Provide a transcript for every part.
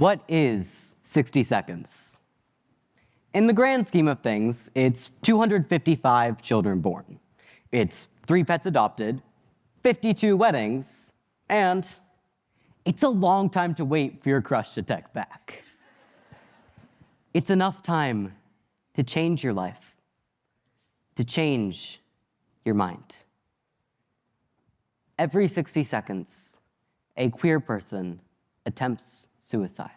What is 60 seconds? In the grand scheme of things, it's 255 children born. It's 3 pets adopted, 52 weddings, and it's a long time to wait for your crush to text back. It's enough time to change your life, to change your mind. Every 60 seconds, a queer person attempts suicide.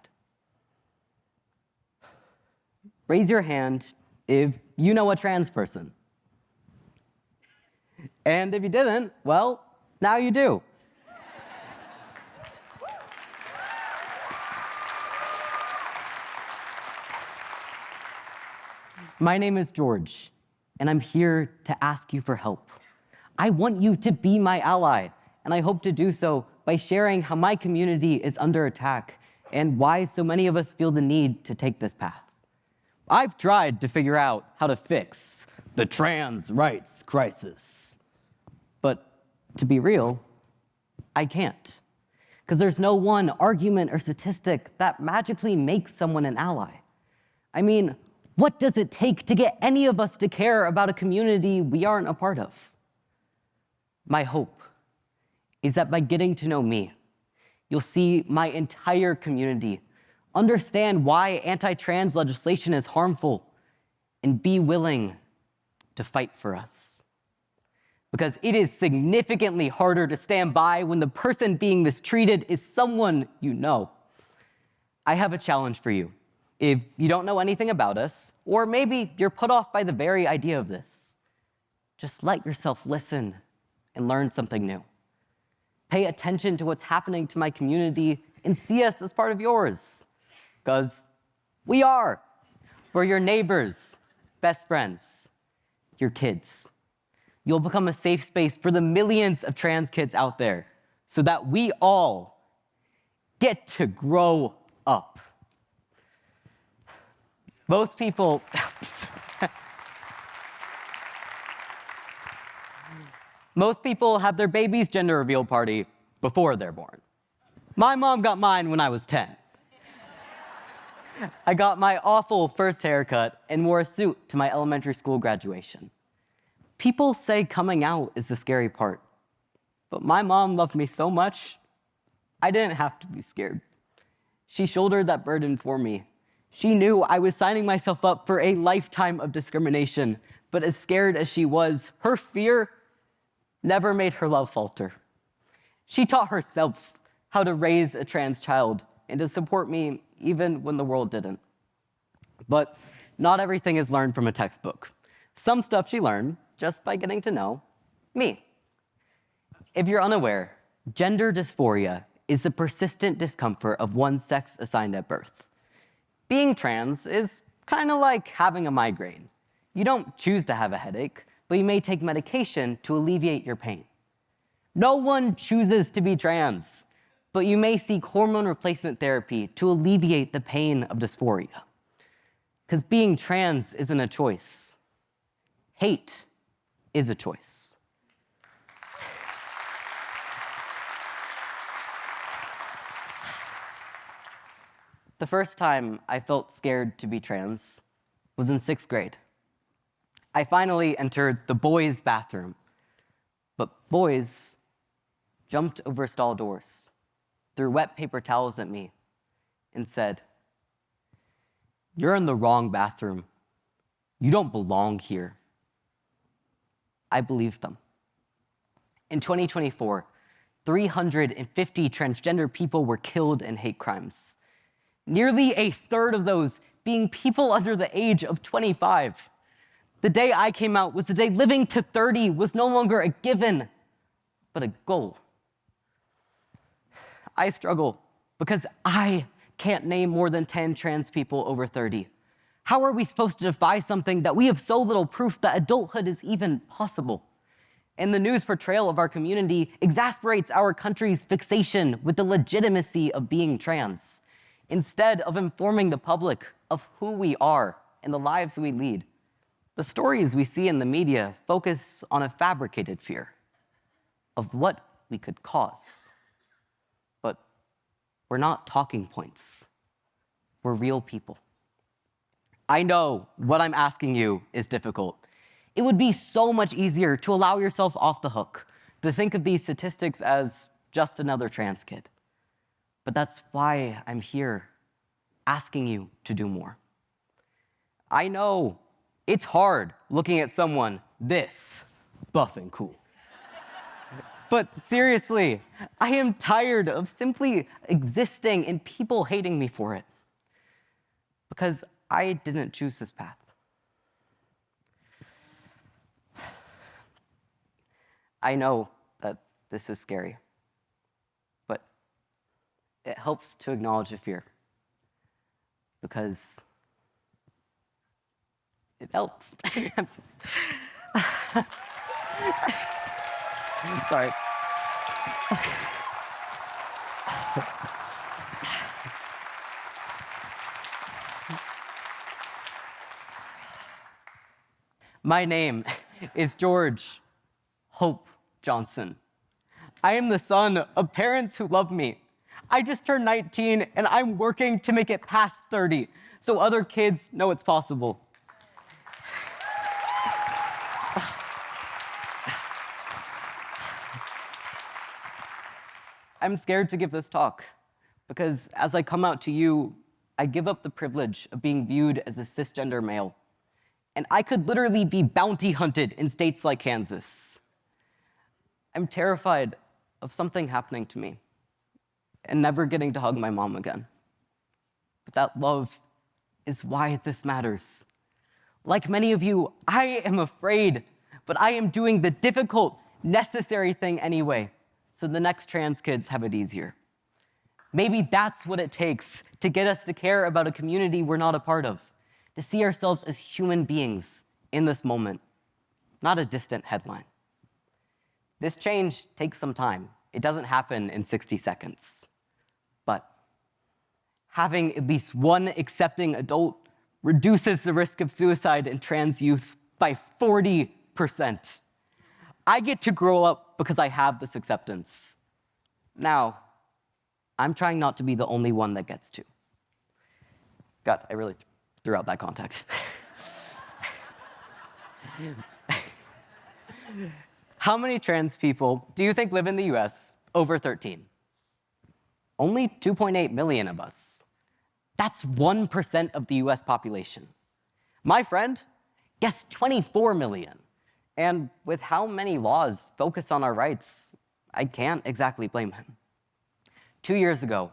Raise your hand if you know a trans person. And if you didn't, well, now you do. My name is George, and I'm here to ask you for help. I want you to be my ally, and I hope to do so by sharing how my community is under attack and why so many of us feel the need to take this path. I've tried to figure out how to fix the trans rights crisis. But to be real, I can't. Because there's no one argument or statistic that magically makes someone an ally. I mean, what does it take to get any of us to care about a community we aren't a part of? My hope is that by getting to know me, you'll see my entire community, understand why anti-trans legislation is harmful, and be willing to fight for us. Because it is significantly harder to stand by when the person being mistreated is someone you know. I have a challenge for you. If you don't know anything about us, or maybe you're put off by the very idea of this, just let yourself listen and learn something new. Pay attention to what's happening to my community and see us as part of yours. Because we are. We're your neighbors, best friends, your kids. You'll become a safe space for the millions of trans kids out there so that we all get to grow up. Most people have their baby's gender reveal party before they're born. My mom got mine when I was 10. I got my awful first haircut and wore a suit to my elementary school graduation. People say coming out is the scary part, but my mom loved me so much, I didn't have to be scared. She shouldered that burden for me. She knew I was signing myself up for a lifetime of discrimination, but as scared as she was, her fear never made her love falter. She taught herself how to raise a trans child and to support me even when the world didn't. But not everything is learned from a textbook. Some stuff she learned just by getting to know me. If you're unaware, gender dysphoria is the persistent discomfort of one's sex assigned at birth. Being trans is kind of like having a migraine. You don't choose to have a headache, but you may take medication to alleviate your pain. No one chooses to be trans, but you may seek hormone replacement therapy to alleviate the pain of dysphoria. Because being trans isn't a choice. Hate is a choice. The first time I felt scared to be trans was in 6th grade. I finally entered the boys' bathroom, but boys jumped over stall doors, threw wet paper towels at me, and said, "You're in the wrong bathroom. You don't belong here." I believed them. In 2024, 350 transgender people were killed in hate crimes. Nearly a third of those being people under the age of 25. The day I came out was the day living to 30 was no longer a given, but a goal. I struggle because I can't name more than 10 trans people over 30. How are we supposed to defy something that we have so little proof that adulthood is even possible? And the news portrayal of our community exasperates our country's fixation with the legitimacy of being trans. Instead of informing the public of who we are and the lives we lead, the stories we see in the media focus on a fabricated fear of what we could cause. But we're not talking points. were real people. I know what I'm asking you is difficult. It would be so much easier to allow yourself off the hook, to think of these statistics as just another trans kid. But that's why I'm here, asking you to do more. I know it's hard looking at someone this buff and cool. But seriously, I am tired of simply existing and people hating me for it. Because I didn't choose this path. I know that this is scary, but it helps to acknowledge the fear because it helps. I'm sorry. My name is George Hope Johnson. I am the son of parents who love me. I just turned 19 and I'm working to make it past 30 so other kids know it's possible. I'm scared to give this talk because as I come out to you, I give up the privilege of being viewed as a cisgender male. And I could literally be bounty hunted in states like Kansas. I'm terrified of something happening to me and never getting to hug my mom again. But that love is why this matters. Like many of you, I am afraid, but I am doing the difficult, necessary thing anyway, so the next trans kids have it easier. Maybe that's what it takes to get us to care about a community we're not a part of, to see ourselves as human beings in this moment, not a distant headline. This change takes some time. It doesn't happen in 60 seconds. But having at least one accepting adult reduces the risk of suicide in trans youth by 40%. I get to grow up because I have this acceptance. Now, I'm trying not to be the only one that gets to. God, I really threw out that context. How many trans people do you think live in the US over 13? Only 2.8 million of us. That's 1% of the US population. My friend guessed 24 million. And with how many laws focus on our rights, I can't exactly blame him. 2 years ago,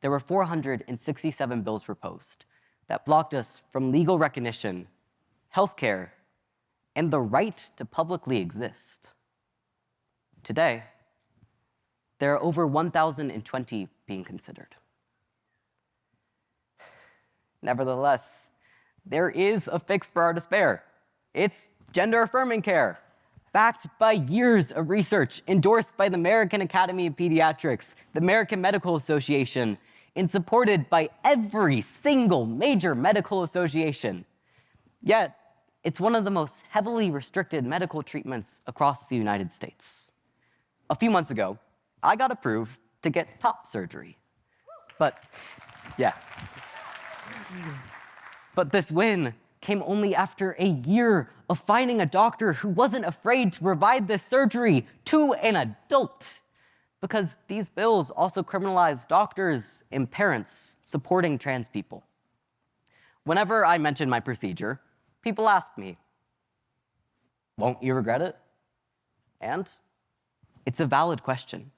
there were 467 bills proposed that blocked us from legal recognition, healthcare, and the right to publicly exist. Today, there are over 1,020 being considered. Nevertheless, there is a fix for our despair. It's gender-affirming care, backed by years of research, endorsed by the American Academy of Pediatrics, the American Medical Association, and supported by every single major medical association. Yet, it's one of the most heavily restricted medical treatments across the United States. A few months ago, I got approved to get top surgery. But this win came only after a year of finding a doctor who wasn't afraid to provide this surgery to an adult. Because these bills also criminalize doctors and parents supporting trans people. Whenever I mention my procedure, people ask me, won't you regret it? And it's a valid question.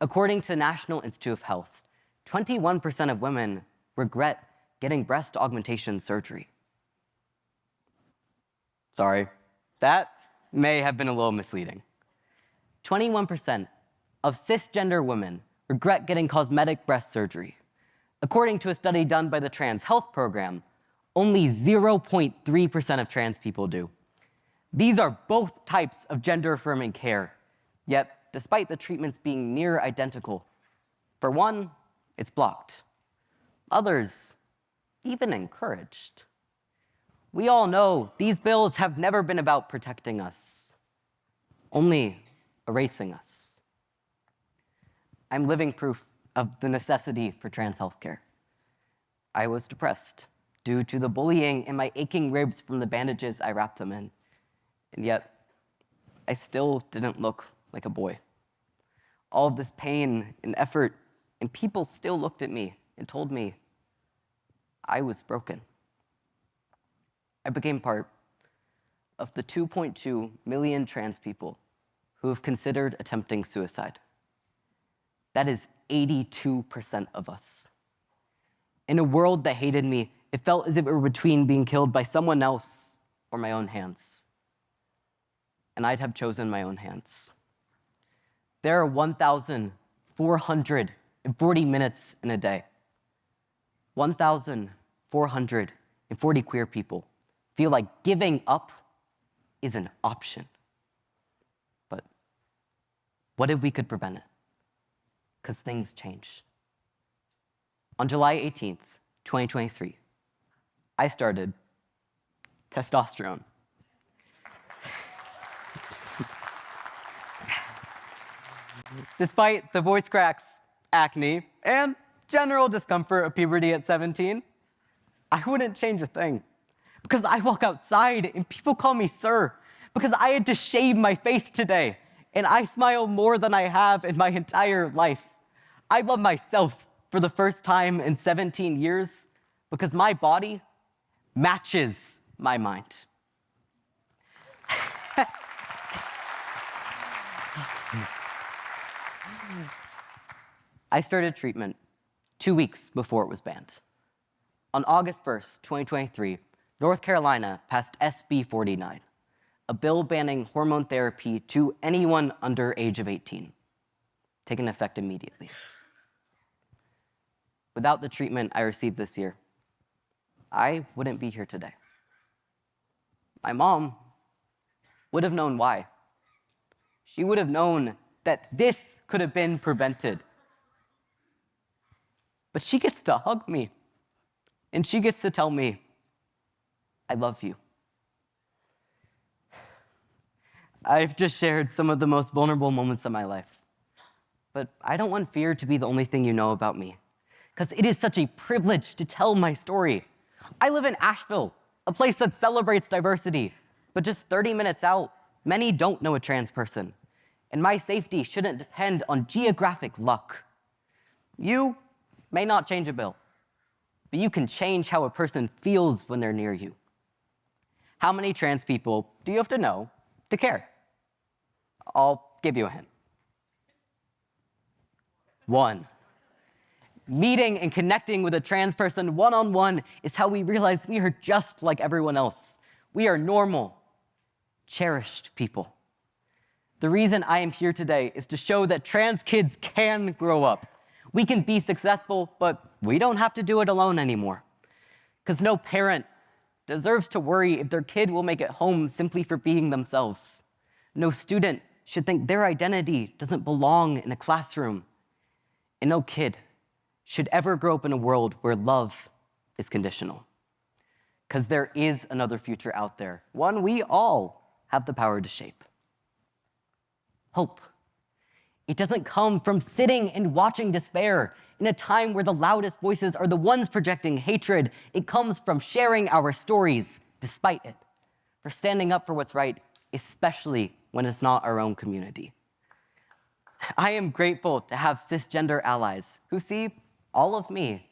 According to National Institute of Health, 21% of women regret getting breast augmentation surgery. Sorry, that may have been a little misleading. 21% of cisgender women regret getting cosmetic breast surgery. According to a study done by the Trans Health Program, only 0.3% of trans people do. These are both types of gender-affirming care, yet despite the treatments being near identical, for one, it's blocked. Others, even encouraged. We all know these bills have never been about protecting us, only erasing us. I'm living proof of the necessity for trans healthcare. I was depressed due to the bullying and my aching ribs from the bandages I wrapped them in. And yet, I still didn't look like a boy. All of this pain and effort, and people still looked at me and told me I was broken. I became part of the 2.2 million trans people who have considered attempting suicide. That is 82% of us. In a world that hated me, it felt as if it were between being killed by someone else or my own hands. And I'd have chosen my own hands. There are 1,440 minutes in a day. 1,440 queer people feel like giving up is an option. But what if we could prevent it? Because things change. On July 18th, 2023, I started testosterone. Despite the voice cracks, acne, and general discomfort of puberty at 17, I wouldn't change a thing. Because I walk outside and people call me sir. Because I had to shave my face today, and I smile more than I have in my entire life. I love myself for the first time in 17 years because my body matches my mind. I started treatment 2 weeks before it was banned. On August 1st, 2023, North Carolina passed SB 49, a bill banning hormone therapy to anyone under age of 18, taking effect immediately. Without the treatment I received this year, I wouldn't be here today. My mom would have known why. She would have known that this could have been prevented. But she gets to hug me, and she gets to tell me, I love you. I've just shared some of the most vulnerable moments of my life, but I don't want fear to be the only thing you know about me, because it is such a privilege to tell my story. I live in Asheville, a place that celebrates diversity, but just 30 minutes out, many don't know a trans person, and my safety shouldn't depend on geographic luck. You may not change a bill, but you can change how a person feels when they're near you. How many trans people do you have to know to care? I'll give you a hint. 1. Meeting and connecting with a trans person one-on-one is how we realize we are just like everyone else. We are normal, cherished people. The reason I am here today is to show that trans kids can grow up. We can be successful, but we don't have to do it alone anymore. Because no parent deserves to worry if their kid will make it home simply for being themselves. No student should think their identity doesn't belong in a classroom. And no kid should ever grow up in a world where love is conditional. Because there is another future out there, one we all have the power to shape. Hope. It doesn't come from sitting and watching despair in a time where the loudest voices are the ones projecting hatred. It comes from sharing our stories despite it, for standing up for what's right, especially when it's not our own community. I am grateful to have cisgender allies who see all of me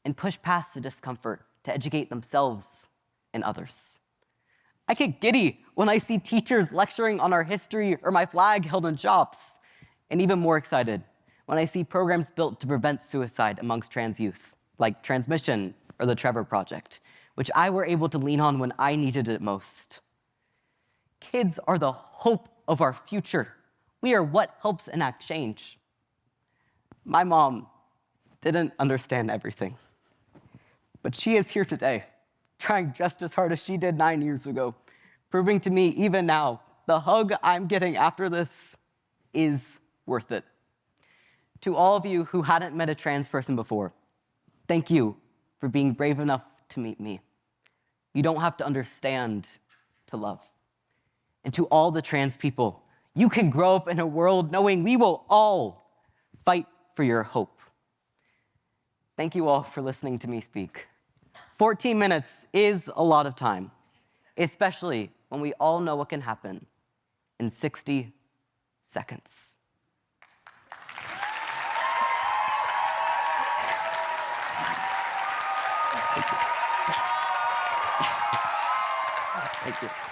and push past the discomfort to educate themselves and others. I get giddy when I see teachers lecturing on our history or my flag held in shops, and even more excited when I see programs built to prevent suicide amongst trans youth, like Transmission or the Trevor Project, which I were able to lean on when I needed it most. Kids are the hope of our future. We are what helps enact change. My mom didn't understand everything, but she is here today, trying just as hard as she did 9 years ago, proving to me even now, the hug I'm getting after this is worth it. To all of you who hadn't met a trans person before, thank you for being brave enough to meet me. You don't have to understand to love. And to all the trans people, you can grow up in a world knowing we will all fight for your hope. Thank you all for listening to me speak. 14 minutes is a lot of time, especially when we all know what can happen in 60 seconds. Thank you. Thank you.